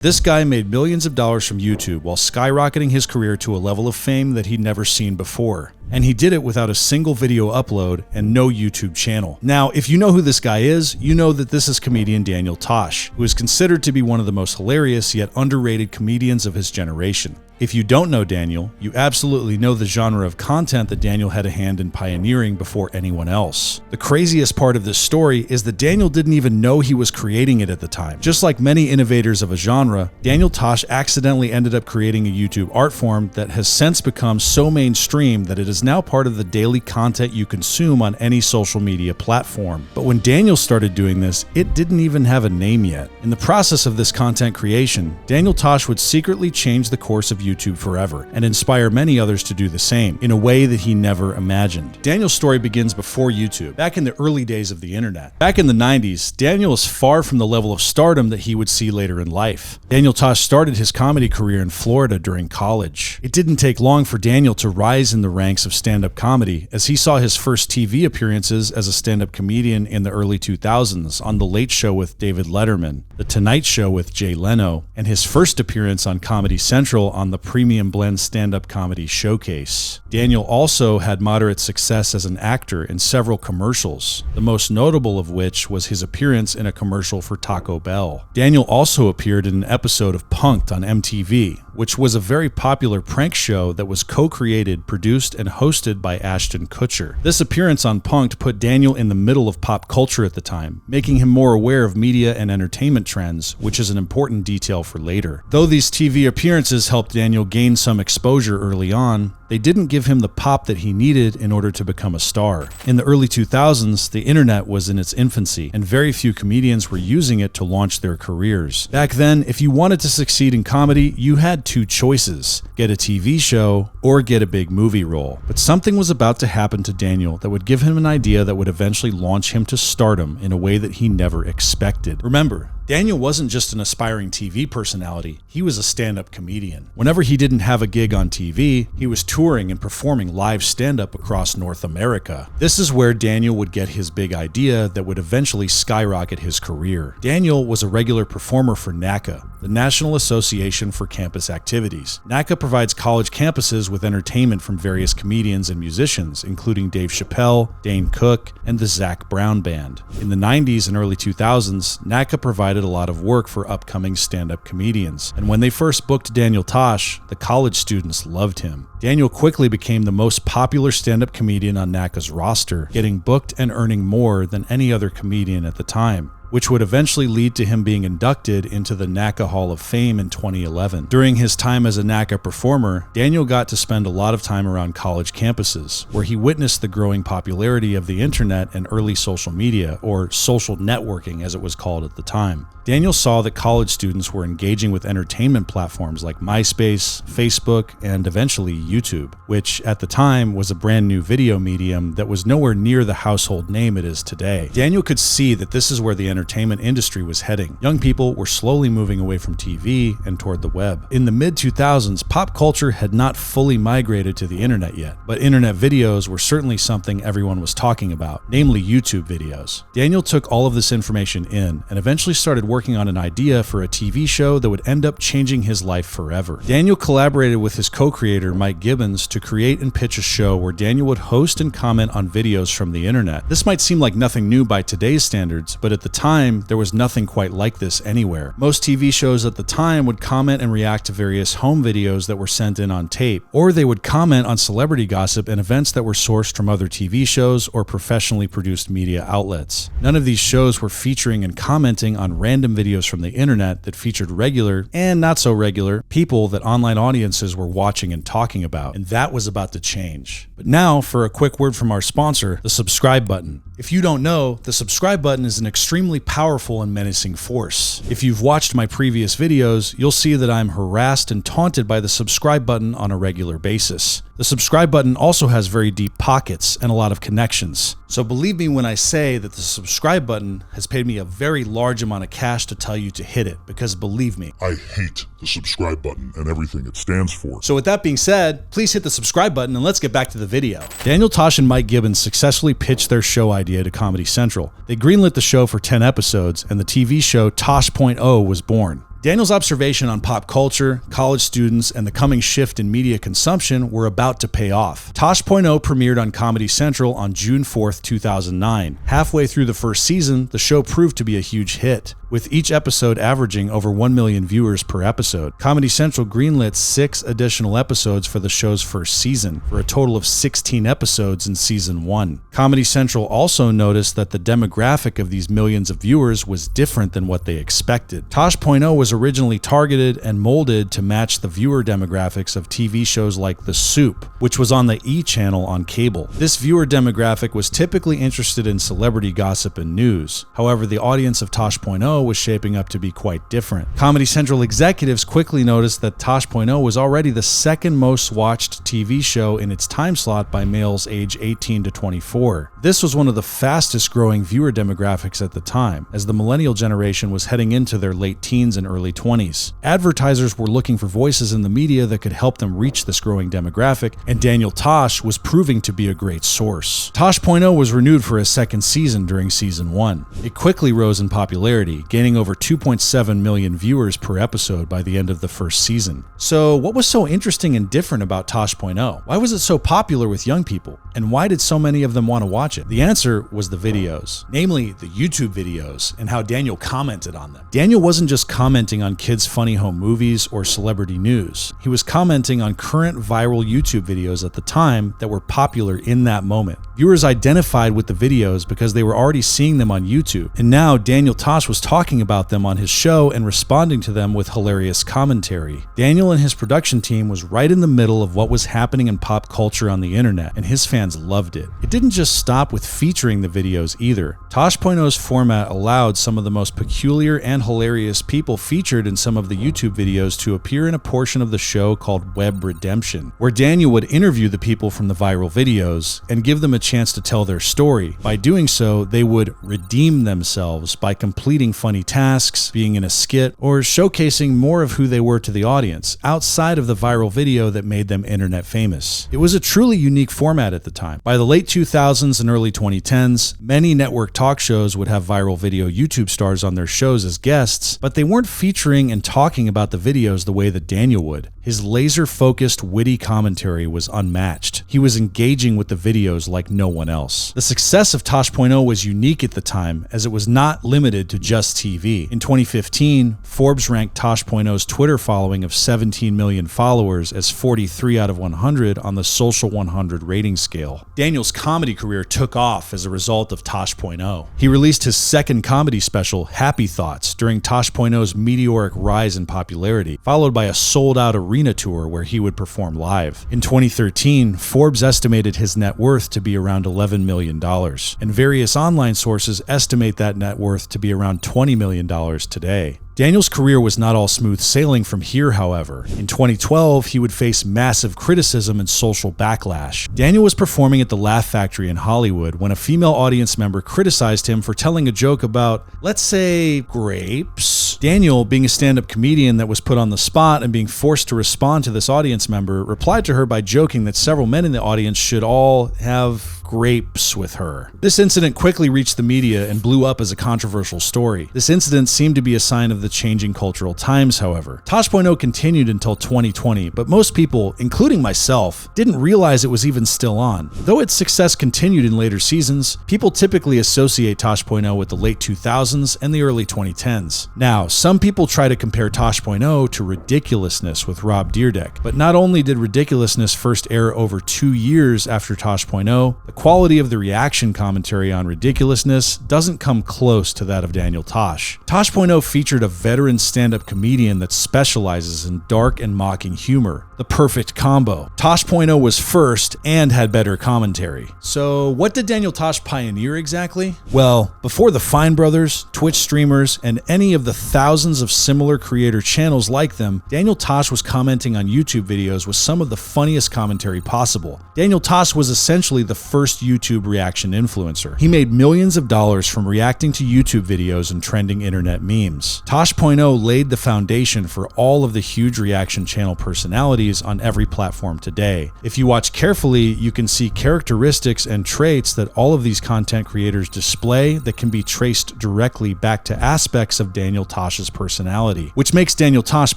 This guy made millions of dollars from YouTube while skyrocketing his career to a level of fame that he'd never seen before. And he did it without a single video upload and no YouTube channel. Now, if you know who this guy is, you know that this is comedian Daniel Tosh, who is considered to be one of the most hilarious yet underrated comedians of his generation. If you don't know Daniel, you absolutely know the genre of content that Daniel had a hand in pioneering before anyone else. The craziest part of this story is that Daniel didn't even know he was creating it at the time. Just like many innovators of a genre, Daniel Tosh accidentally ended up creating a YouTube art form that has since become so mainstream that it is now part of the daily content you consume on any social media platform. But when Daniel started doing this, it didn't even have a name yet. In the process of this content creation, Daniel Tosh would secretly change the course of YouTube forever and inspire many others to do the same in a way that he never imagined. Daniel's story begins before YouTube, back in the early days of the internet. Back in the 90s, Daniel is far from the level of stardom that he would see later in life. Daniel Tosh started his comedy career in Florida during college. It didn't take long for Daniel to rise in the ranks of stand-up comedy, as he saw his first TV appearances as a stand-up comedian in the early 2000s on The Late Show with David Letterman, The Tonight Show with Jay Leno, and his first appearance on Comedy Central on the Premium Blend Stand-Up Comedy Showcase. Daniel also had moderate success as an actor in several commercials, the most notable of which was his appearance in a commercial for Taco Bell. Daniel also appeared in an episode of Punk'd on MTV, which was a very popular prank show that was co-created, produced, and hosted by Ashton Kutcher. This appearance on Punk'd put Daniel in the middle of pop culture at the time, making him more aware of media and entertainment trends, which is an important detail for later. Though these TV appearances helped Daniel gain some exposure early on, they didn't give him the pop that he needed in order to become a star. In the early 2000s, the internet was in its infancy, and very few comedians were using it to launch their careers. Back then, if you wanted to succeed in comedy, you had two choices: get a TV show or get a big movie role. But something was about to happen to Daniel that would give him an idea that would eventually launch him to stardom in a way that he never expected. Remember, Daniel wasn't just an aspiring TV personality, he was a stand-up comedian. Whenever he didn't have a gig on TV, he was touring and performing live stand-up across North America. This is where Daniel would get his big idea that would eventually skyrocket his career. Daniel was a regular performer for NACA, the National Association for Campus Activities. NACA provides college campuses with entertainment from various comedians and musicians, including Dave Chappelle, Dane Cook, and the Zac Brown Band. In the 90s and early 2000s, NACA provided a lot of work for upcoming stand-up comedians. And when they first booked Daniel Tosh, the college students loved him. Daniel quickly became the most popular stand-up comedian on NACA's roster, getting booked and earning more than any other comedian at the time, which would eventually lead to him being inducted into the NACA Hall of Fame in 2011. During his time as a NACA performer, Daniel got to spend a lot of time around college campuses, where he witnessed the growing popularity of the internet and early social media, or social networking as it was called at the time. Daniel saw that college students were engaging with entertainment platforms like MySpace, Facebook, and eventually YouTube, which at the time was a brand new video medium that was nowhere near the household name it is today. Daniel could see that this is where the entertainment industry was heading. Young people were slowly moving away from TV and toward the web. In the mid-2000s, pop culture had not fully migrated to the internet yet, but internet videos were certainly something everyone was talking about, namely YouTube videos. Daniel took all of this information in and eventually started working on an idea for a TV show that would end up changing his life forever. Daniel collaborated with his co-creator Mike Gibbons to create and pitch a show where Daniel would host and comment on videos from the internet. This might seem like nothing new by today's standards, but at the time, there was nothing quite like this anywhere. Most TV shows at the time would comment and react to various home videos that were sent in on tape, or they would comment on celebrity gossip and events that were sourced from other TV shows or professionally produced media outlets. None of these shows were featuring and commenting on random videos from the internet that featured regular and not so regular people that online audiences were watching and talking about, and that was about to change. But now for a quick word from our sponsor, the subscribe button. If you don't know, the subscribe button is an extremely powerful and menacing force. If you've watched my previous videos, you'll see that I'm harassed and taunted by the subscribe button on a regular basis. The subscribe button also has very deep pockets and a lot of connections. So believe me when I say that the subscribe button has paid me a very large amount of cash to tell you to hit it, because believe me, I hate the subscribe button and everything it stands for. So with that being said, please hit the subscribe button and let's get back to the video. Daniel Tosh and Mike Gibbons successfully pitched their show idea to Comedy Central. They greenlit the show for 10 episodes and the TV show tosh.o was born. Daniel's observation on pop culture, college students, and the coming shift in media consumption were about to pay off. Tosh.o premiered on Comedy Central on June 4th, 2009. Halfway through the first season, the show proved to be a huge hit, with each episode averaging over 1 million viewers per episode. Comedy Central greenlit 6 additional episodes for the show's first season, for a total of 16 episodes in season 1. Comedy Central also noticed that the demographic of these millions of viewers was different than what they expected. Tosh.o was originally targeted and molded to match the viewer demographics of TV shows like The Soup, which was on the E! channel on cable. This viewer demographic was typically interested in celebrity gossip and news. However, the audience of Tosh.o was shaping up to be quite different. Comedy Central executives quickly noticed that Tosh.o was already the second most watched TV show in its time slot by males age 18 to 24. This was one of the fastest growing viewer demographics at the time, as the millennial generation was heading into their late teens and early 20s. Advertisers were looking for voices in the media that could help them reach this growing demographic, and Daniel Tosh was proving to be a great source. Tosh.o was renewed for a second season during season 1. It quickly rose in popularity, gaining over 2.7 million viewers per episode by the end of the first season. So what was so interesting and different about Tosh.o? Why was it so popular with young people? And why did so many of them want to watch it? The answer was the videos, namely the YouTube videos, and how Daniel commented on them. Daniel wasn't just commenting on kids' funny home movies or celebrity news. He was commenting on current viral YouTube videos at the time that were popular in that moment. Viewers identified with the videos because they were already seeing them on YouTube, and now Daniel Tosh was talking about them on his show and responding to them with hilarious commentary. Daniel and his production team was right in the middle of what was happening in pop culture on the internet, and his fans loved it. It didn't just stop with featuring the videos either. Tosh.o's format allowed some of the most peculiar and hilarious people featured in some of the YouTube videos to appear in a portion of the show called Web Redemption, where Daniel would interview the people from the viral videos and give them a chance to tell their story. By doing so, they would redeem themselves by completing funny tasks, being in a skit, or showcasing more of who they were to the audience, outside of the viral video that made them internet famous. It was a truly unique format at the time. By the late 2000s and early 2010s, many network talk shows would have viral video YouTube stars on their shows as guests, but they weren't featuring and talking about the videos the way that Daniel would. His laser-focused, witty commentary was unmatched. He was engaging with the videos like no one else. The success of Tosh.o was unique at the time, as it was not limited to just TV. In 2015, Forbes ranked Tosh.o's Twitter following of 17 million followers as 43 out of 100 on the Social 100 rating scale. Daniel's comedy career took off as a result of Tosh.o. He released his second comedy special, Happy Thoughts, during Tosh.o's meteoric rise in popularity, followed by a sold-out arena tour where he would perform live. In 2013, Forbes estimated his net worth to be around $11 million, and various online sources estimate that net worth to be around $20 million today. Daniel's career was not all smooth sailing from here, however. In 2012, he would face massive criticism and social backlash. Daniel was performing at the Laugh Factory in Hollywood when a female audience member criticized him for telling a joke about, let's say, grapes. Daniel, being a stand-up comedian that was put on the spot and being forced to respond to this audience member, replied to her by joking that several men in the audience should all have grapes with her. This incident quickly reached the media and blew up as a controversial story. This incident seemed to be a sign of the changing cultural times, however. Tosh.o continued until 2020, but most people, including myself, didn't realize it was even still on. Though its success continued in later seasons, people typically associate Tosh.o with the late 2000s and the early 2010s. Now, some people try to compare Tosh.o to Ridiculousness with Rob Dyrdek, but not only did Ridiculousness first air over 2 years after Tosh.o, the quality of the reaction commentary on Ridiculousness doesn't come close to that of Daniel Tosh. Tosh.o featured a veteran stand-up comedian that specializes in dark and mocking humor, the perfect combo. Tosh.o was first and had better commentary. So what did Daniel Tosh pioneer exactly? Well, before the Fine Brothers, Twitch streamers, and any of the thousands of similar creator channels like them, Daniel Tosh was commenting on YouTube videos with some of the funniest commentary possible. Daniel Tosh was essentially the first first YouTube reaction influencer. He made millions of dollars from reacting to YouTube videos and trending internet memes. Tosh.o laid the foundation for all of the huge reaction channel personalities on every platform today. If you watch carefully, you can see characteristics and traits that all of these content creators display that can be traced directly back to aspects of Daniel Tosh's personality, which makes Daniel Tosh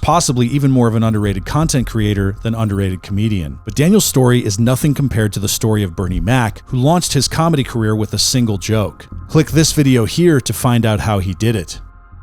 possibly even more of an underrated content creator than underrated comedian. But Daniel's story is nothing compared to the story of Bernie Mac, who launched his comedy career with a single joke. Click this video here to find out how he did it.